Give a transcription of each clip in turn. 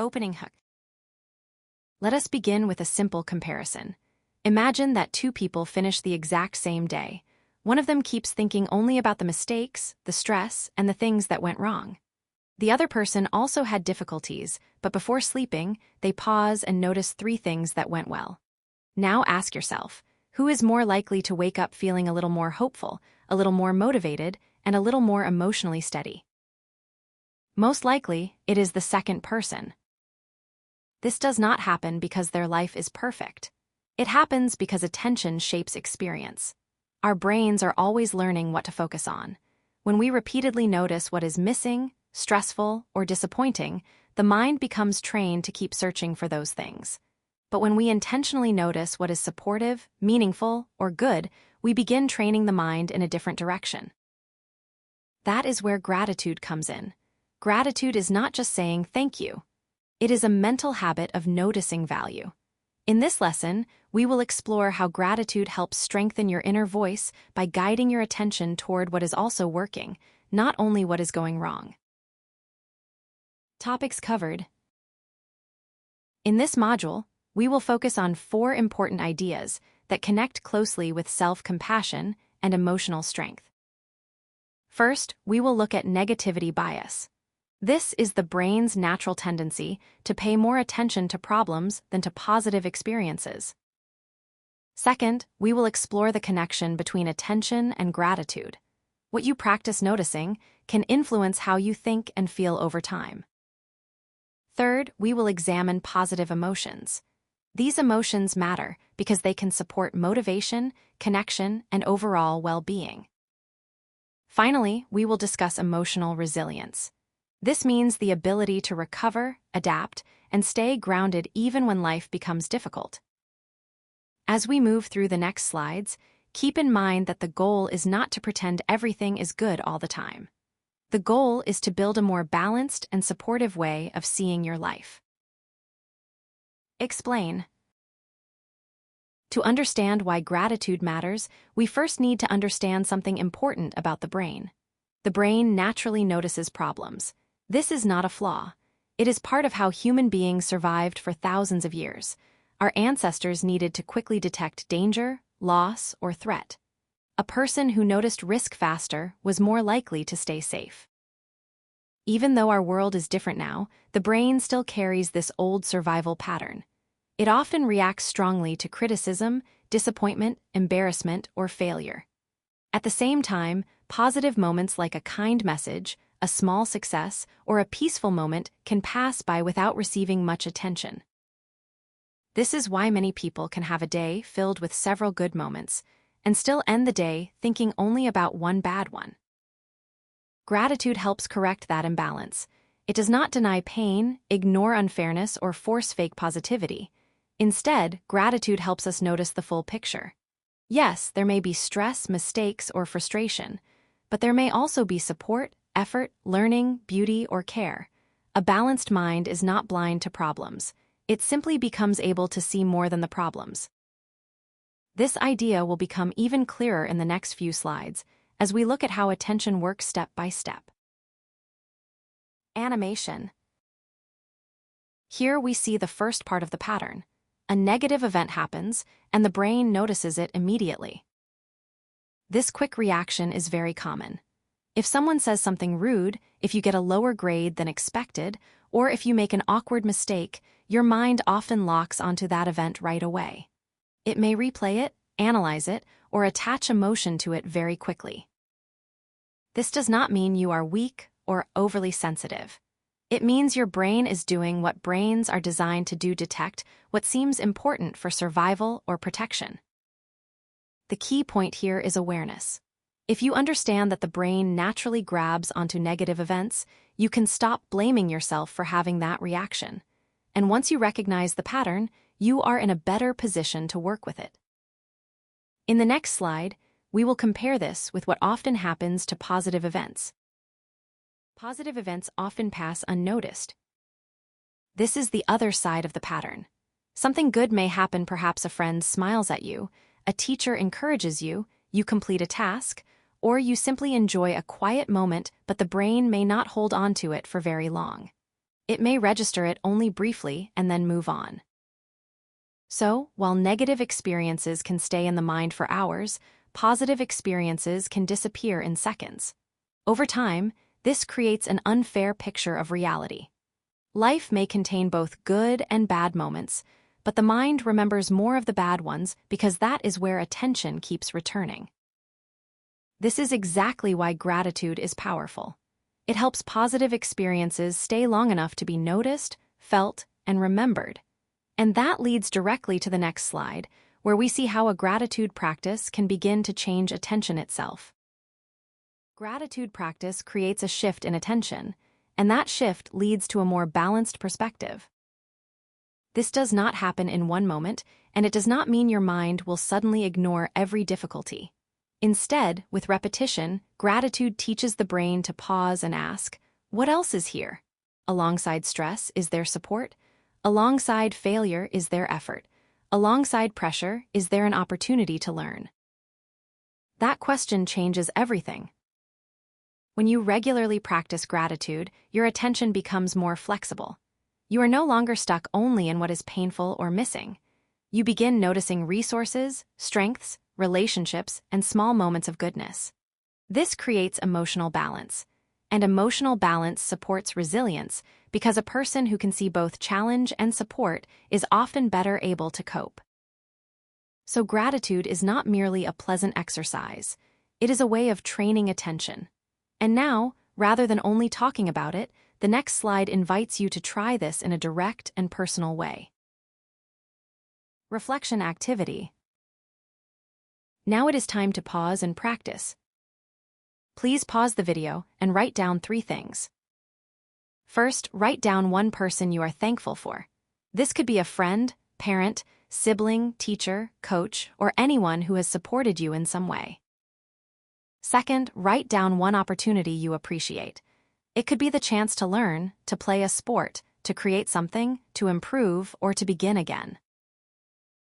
Opening hook. Let us begin with a simple comparison. Imagine that two people finish the exact same day. One of them keeps thinking only about the mistakes, the stress, and the things that went wrong. The other person also had difficulties, but before sleeping, they pause and notice 3 things that went well. Now ask yourself, who is more likely to wake up feeling a little more hopeful, a little more motivated, and a little more emotionally steady? Most likely, it is the second person. This does not happen because their life is perfect. It happens because attention shapes experience. Our brains are always learning what to focus on. When we repeatedly notice what is missing, stressful, or disappointing, the mind becomes trained to keep searching for those things. But when we intentionally notice what is supportive, meaningful, or good, we begin training the mind in a different direction. That is where gratitude comes in. Gratitude is not just saying thank you. It is a mental habit of noticing value. In this lesson, we will explore how gratitude helps strengthen your inner voice by guiding your attention toward what is also working, not only what is going wrong. Topics covered. In this module, we will focus on 4 important ideas that connect closely with self-compassion and emotional strength. First, we will look at negativity bias. This is the brain's natural tendency to pay more attention to problems than to positive experiences. Second, we will explore the connection between attention and gratitude. What you practice noticing can influence how you think and feel over time. Third, we will examine positive emotions. These emotions matter because they can support motivation, connection, and overall well-being. Finally, we will discuss emotional resilience. This means the ability to recover, adapt, and stay grounded even when life becomes difficult. As we move through the next slides, keep in mind that the goal is not to pretend everything is good all the time. The goal is to build a more balanced and supportive way of seeing your life. Explain. To understand why gratitude matters, we first need to understand something important about the brain. The brain naturally notices problems. This is not a flaw. It is part of how human beings survived for thousands of years. Our ancestors needed to quickly detect danger, loss, or threat. A person who noticed risk faster was more likely to stay safe. Even though our world is different now, the brain still carries this old survival pattern. It often reacts strongly to criticism, disappointment, embarrassment, or failure. At the same time, positive moments like a kind message, a small success, or a peaceful moment can pass by without receiving much attention. This is why many people can have a day filled with several good moments and still end the day thinking only about one bad one. Gratitude helps correct that imbalance. It does not deny pain, ignore unfairness, or force fake positivity. Instead, gratitude helps us notice the full picture. Yes, there may be stress, mistakes, or frustration, but there may also be support, effort, learning, beauty, or care. A balanced mind is not blind to problems. It simply becomes able to see more than the problems. This idea will become even clearer in the next few slides as we look at how attention works step by step. Animation. Here we see the first part of the pattern. A negative event happens, and the brain notices it immediately. This quick reaction is very common. If someone says something rude, if you get a lower grade than expected, or if you make an awkward mistake, your mind often locks onto that event right away. It may replay it, analyze it, or attach emotion to it very quickly. This does not mean you are weak or overly sensitive. It means your brain is doing what brains are designed to do: detect what seems important for survival or protection. The key point here is awareness. If you understand that the brain naturally grabs onto negative events, you can stop blaming yourself for having that reaction. And once you recognize the pattern, you are in a better position to work with it. In the next slide, we will compare this with what often happens to positive events. Positive events often pass unnoticed. This is the other side of the pattern. Something good may happen, perhaps a friend smiles at you, a teacher encourages you, you complete a task, or you simply enjoy a quiet moment, but the brain may not hold on to it for very long. it may register it only briefly and then move on. So, while negative experiences can stay in the mind for hours, positive experiences can disappear in seconds. Over time, this creates an unfair picture of reality. Life may contain both good and bad moments, but the mind remembers more of the bad ones because that is where attention keeps returning. This is exactly why gratitude is powerful. It helps positive experiences stay long enough to be noticed, felt, and remembered. And that leads directly to the next slide, where we see how a gratitude practice can begin to change attention itself. Gratitude practice creates a shift in attention, and that shift leads to a more balanced perspective. This does not happen in one moment, and it does not mean your mind will suddenly ignore every difficulty. Instead, with repetition, gratitude teaches the brain to pause and ask, what else is here? Alongside stress, is there support? Alongside failure, is there effort? Alongside pressure, is there an opportunity to learn? That question changes everything. When you regularly practice gratitude, your attention becomes more flexible. You are no longer stuck only in what is painful or missing. You begin noticing resources, strengths, relationships, and small moments of goodness. This creates emotional balance. And emotional balance supports resilience because a person who can see both challenge and support is often better able to cope. So gratitude is not merely a pleasant exercise. It is a way of training attention. And now, rather than only talking about it, the next slide invites you to try this in a direct and personal way. Reflection activity. Now it is time to pause and practice. Please pause the video and write down 3 things. First, write down one person you are thankful for. This could be a friend, parent, sibling, teacher, coach, or anyone who has supported you in some way. Second, write down one opportunity you appreciate. It could be the chance to learn, to play a sport, to create something, to improve, or to begin again.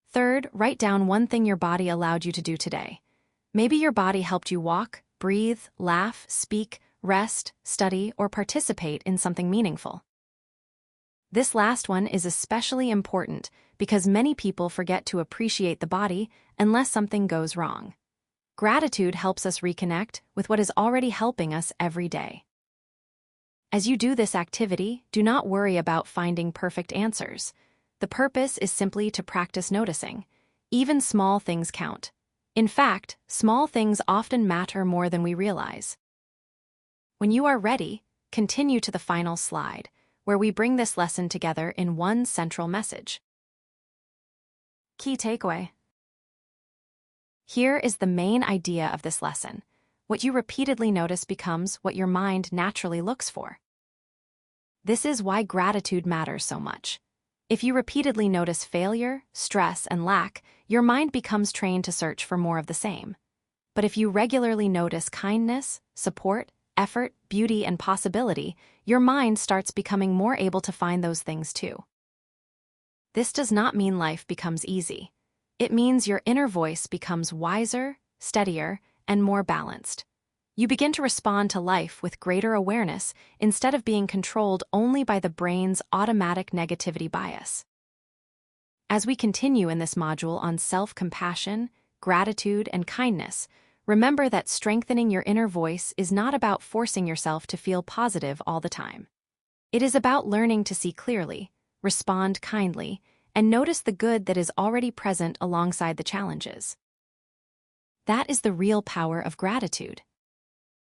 Third, write down one thing your body allowed you to do today. Maybe your body helped you walk, breathe, laugh, speak, rest, study, or participate in something meaningful. This last one is especially important because many people forget to appreciate the body unless something goes wrong. Gratitude helps us reconnect with what is already helping us every day. As you do this activity, do not worry about finding perfect answers. The purpose is simply to practice noticing. Even small things count. In fact, small things often matter more than we realize. When you are ready, continue to the final slide, where we bring this lesson together in one central message. Key takeaway. Here is the main idea of this lesson. What you repeatedly notice becomes what your mind naturally looks for. This is why gratitude matters so much. If you repeatedly notice failure, stress, and lack, your mind becomes trained to search for more of the same. But if you regularly notice kindness, support, effort, beauty, and possibility, your mind starts becoming more able to find those things too. This does not mean life becomes easy. It means your inner voice becomes wiser, steadier, and more balanced. You begin to respond to life with greater awareness instead of being controlled only by the brain's automatic negativity bias. As we continue in this module on self-compassion, gratitude, and kindness, remember that strengthening your inner voice is not about forcing yourself to feel positive all the time. It is about learning to see clearly, respond kindly, and notice the good that is already present alongside the challenges. That is the real power of gratitude.